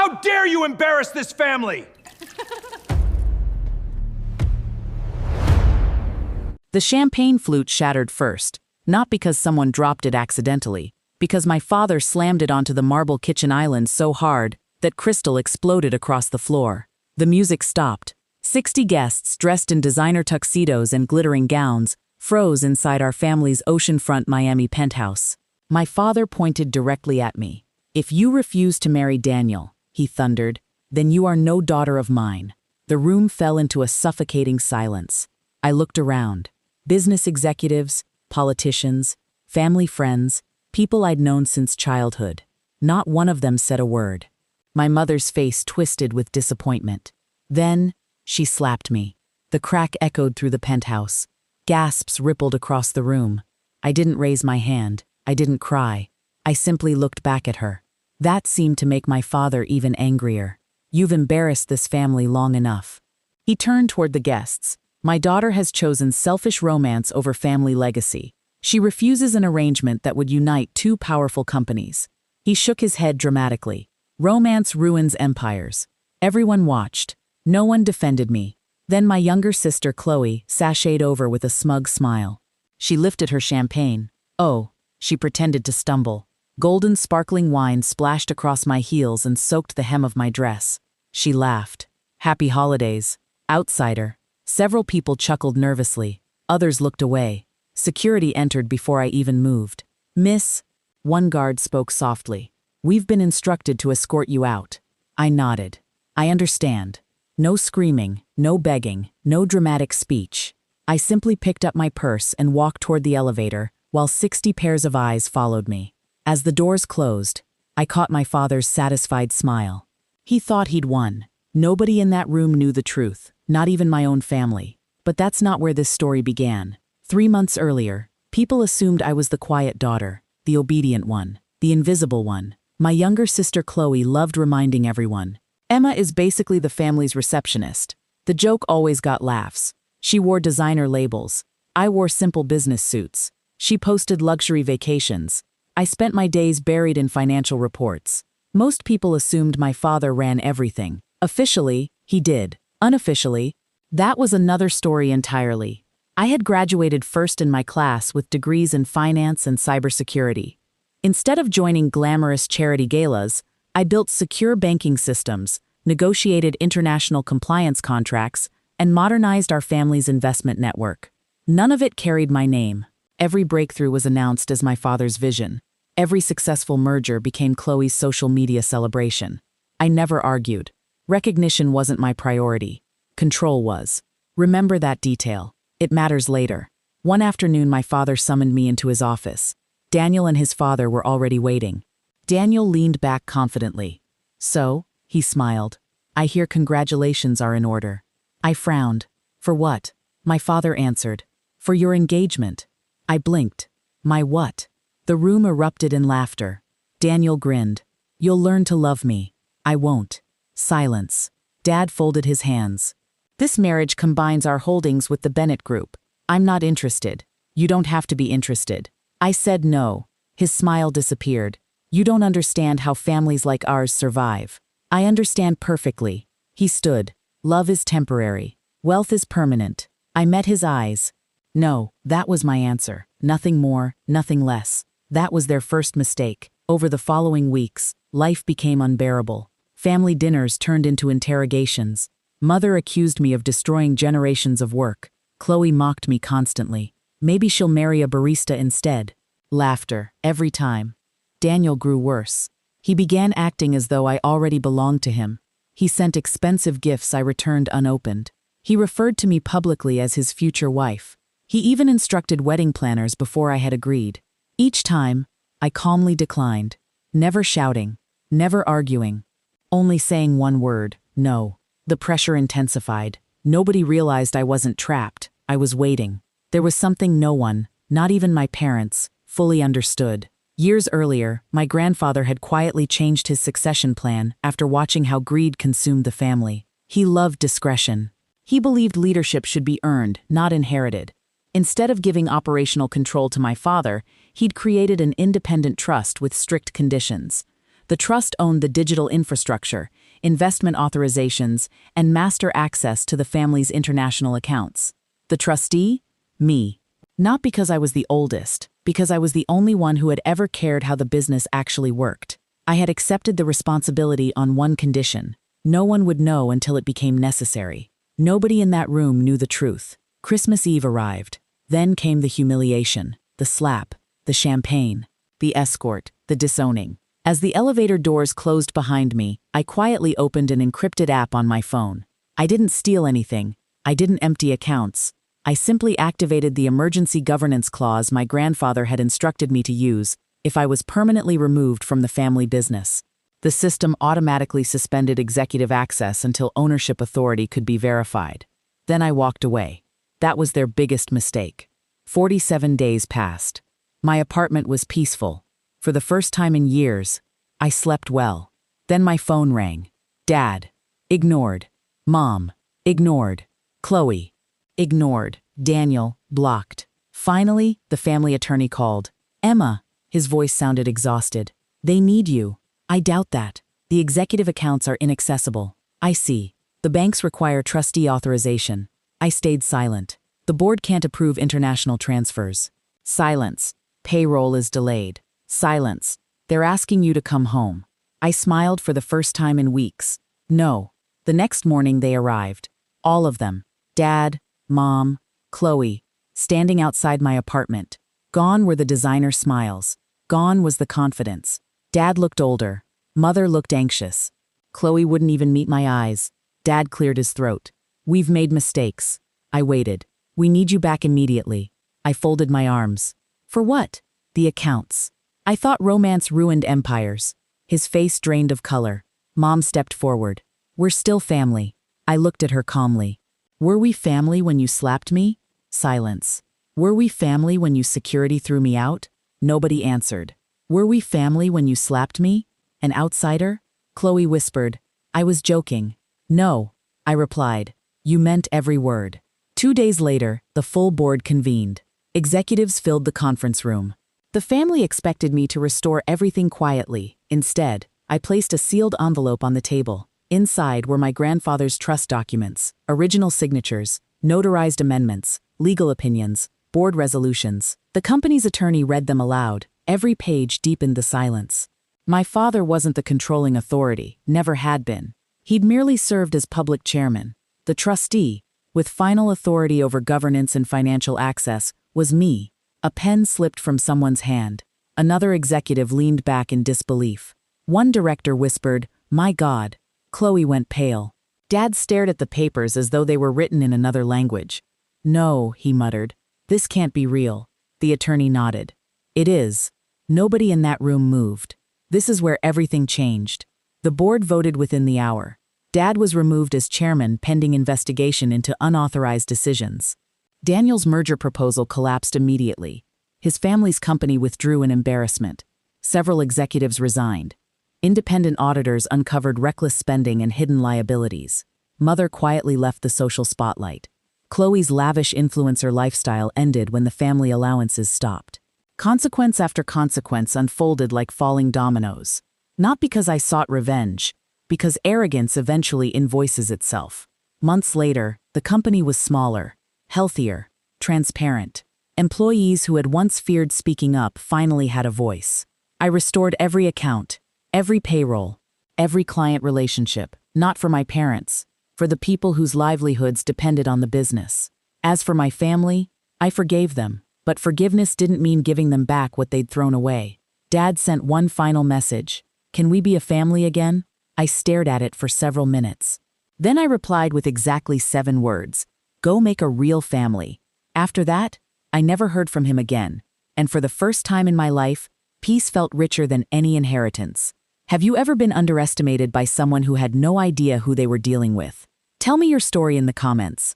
How dare you embarrass this family? The champagne flute shattered first, not because someone dropped it accidentally, because my father slammed it onto the marble kitchen island so hard that crystal exploded across the floor. The music stopped. 60 guests dressed in designer tuxedos and glittering gowns froze inside our family's oceanfront Miami penthouse. My father pointed directly at me. "If you refuse to marry Daniel," he thundered, "then you are no daughter of mine." The room fell into a suffocating silence. I looked around. Business executives, politicians, family friends, people I'd known since childhood. Not one of them said a word. My mother's face twisted with disappointment. Then, she slapped me. The crack echoed through the penthouse. Gasps rippled across the room. I didn't raise my hand. I didn't cry. I simply looked back at her. That seemed to make my father even angrier. "You've embarrassed this family long enough." He turned toward the guests. "My daughter has chosen selfish romance over family legacy. She refuses an arrangement that would unite two powerful companies." He shook his head dramatically. "Romance ruins empires." Everyone watched. No one defended me. Then my younger sister Chloe sashayed over with a smug smile. She lifted her champagne. "Oh," she pretended to stumble. Golden sparkling wine splashed across my heels and soaked the hem of my dress. She laughed. "Happy holidays, outsider." Several people chuckled nervously. Others looked away. Security entered before I even moved. "Miss," one guard spoke softly, "we've been instructed to escort you out." I nodded. "I understand." No screaming, no begging, no dramatic speech. I simply picked up my purse and walked toward the elevator, while 60 pairs of eyes followed me. As the doors closed, I caught my father's satisfied smile. He thought he'd won. Nobody in that room knew the truth, not even my own family. But that's not where this story began. 3 months earlier, people assumed I was the quiet daughter, the obedient one, the invisible one. My younger sister Chloe loved reminding everyone. "Emma is basically the family's receptionist." The joke always got laughs. She wore designer labels. I wore simple business suits. She posted luxury vacations. I spent my days buried in financial reports. Most people assumed my father ran everything. Officially, he did. Unofficially, that was another story entirely. I had graduated first in my class with degrees in finance and cybersecurity. Instead of joining glamorous charity galas, I built secure banking systems, negotiated international compliance contracts, and modernized our family's investment network. None of it carried my name. Every breakthrough was announced as my father's vision. Every successful merger became Chloe's social media celebration. I never argued. Recognition wasn't my priority. Control was. Remember that detail. It matters later. One afternoon, my father summoned me into his office. Daniel and his father were already waiting. Daniel leaned back confidently. "So," he smiled, "I hear congratulations are in order." I frowned. "For what?" My father answered. "For your engagement." I blinked. "My what?" The room erupted in laughter. Daniel grinned. "You'll learn to love me." "I won't." Silence. Dad folded his hands. "This marriage combines our holdings with the Bennett Group. I'm not interested." "You don't have to be interested." I said no. His smile disappeared. "You don't understand how families like ours survive." "I understand perfectly." He stood. "Love is temporary. Wealth is permanent." I met his eyes. No, that was my answer. Nothing more, nothing less. That was their first mistake. Over the following weeks, life became unbearable. Family dinners turned into interrogations. Mother accused me of destroying generations of work. Chloe mocked me constantly. Maybe she'll marry a barista instead. Laughter, every time. Daniel grew worse. He began acting as though I already belonged to him. He sent expensive gifts I returned unopened. He referred to me publicly as his future wife. He even instructed wedding planners before I had agreed. Each time, I calmly declined. Never shouting, never arguing. Only saying one word, no. The pressure intensified. Nobody realized I wasn't trapped. I was waiting. There was something no one, not even my parents, fully understood. Years earlier, my grandfather had quietly changed his succession plan after watching how greed consumed the family. He loved discretion. He believed leadership should be earned, not inherited. Instead of giving operational control to my father, he'd created an independent trust with strict conditions. The trust owned the digital infrastructure, investment authorizations, and master access to the family's international accounts. The trustee? Me. Not because I was the oldest, because I was the only one who had ever cared how the business actually worked. I had accepted the responsibility on one condition. No one would know until it became necessary. Nobody in that room knew the truth. Christmas Eve arrived. Then came the humiliation, the slap, the champagne, the escort, the disowning. As the elevator doors closed behind me, I quietly opened an encrypted app on my phone. I didn't steal anything. I didn't empty accounts. I simply activated the emergency governance clause my grandfather had instructed me to use if I was permanently removed from the family business. The system automatically suspended executive access until ownership authority could be verified. Then I walked away. That was their biggest mistake. 47 days passed. My apartment was peaceful. For the first time in years, I slept well. Then my phone rang. Dad. Ignored. Mom. Ignored. Chloe. Ignored. Daniel. Blocked. Finally, the family attorney called. Emma. His voice sounded exhausted. They need you. I doubt that. The executive accounts are inaccessible. I see. The banks require trustee authorization. I stayed silent. The board can't approve international transfers. Silence. Payroll is delayed. Silence. They're asking you to come home. I smiled for the first time in weeks. No. The next morning they arrived. All of them. Dad, Mom, Chloe, standing outside my apartment. Gone were the designer smiles. Gone was the confidence. Dad looked older. Mother looked anxious. Chloe wouldn't even meet my eyes. Dad cleared his throat. We've made mistakes. I waited. We need you back immediately. I folded my arms. For what? The accounts. I thought romance ruined empires. His face drained of color. Mom stepped forward. We're still family. I looked at her calmly. Were we family when you slapped me? Silence. Were we family when you security threw me out? Nobody answered. Were we family when you slapped me? An outsider? Chloe whispered. I was joking. No, I replied. You meant every word. 2 days later, the full board convened. Executives filled the conference room. The family expected me to restore everything quietly. Instead, I placed a sealed envelope on the table. Inside were my grandfather's trust documents, original signatures, notarized amendments, legal opinions, board resolutions. The company's attorney read them aloud. Every page deepened the silence. My father wasn't the controlling authority, never had been. He'd merely served as public chairman. The trustee, with final authority over governance and financial access, was me. A pen slipped from someone's hand. Another executive leaned back in disbelief. One director whispered, "My God." Chloe went pale. Dad stared at the papers as though they were written in another language. No, he muttered. This can't be real. The attorney nodded. It is. Nobody in that room moved. This is where everything changed. The board voted within the hour. Dad was removed as chairman pending investigation into unauthorized decisions. Daniel's merger proposal collapsed immediately. His family's company withdrew in embarrassment. Several executives resigned. Independent auditors uncovered reckless spending and hidden liabilities. Mother quietly left the social spotlight. Chloe's lavish influencer lifestyle ended when the family allowances stopped. Consequence after consequence unfolded like falling dominoes. Not because I sought revenge, because arrogance eventually invoices itself. Months later, the company was smaller, healthier, transparent. Employees who had once feared speaking up finally had a voice. I restored every account, every payroll, every client relationship, not for my parents, for the people whose livelihoods depended on the business. As for my family, I forgave them, but forgiveness didn't mean giving them back what they'd thrown away. Dad sent one final message. Can we be a family again? I stared at it for several minutes. Then I replied with exactly 7 words. Go make a real family. After that, I never heard from him again. And for the first time in my life, peace felt richer than any inheritance. Have you ever been underestimated by someone who had no idea who they were dealing with? Tell me your story in the comments.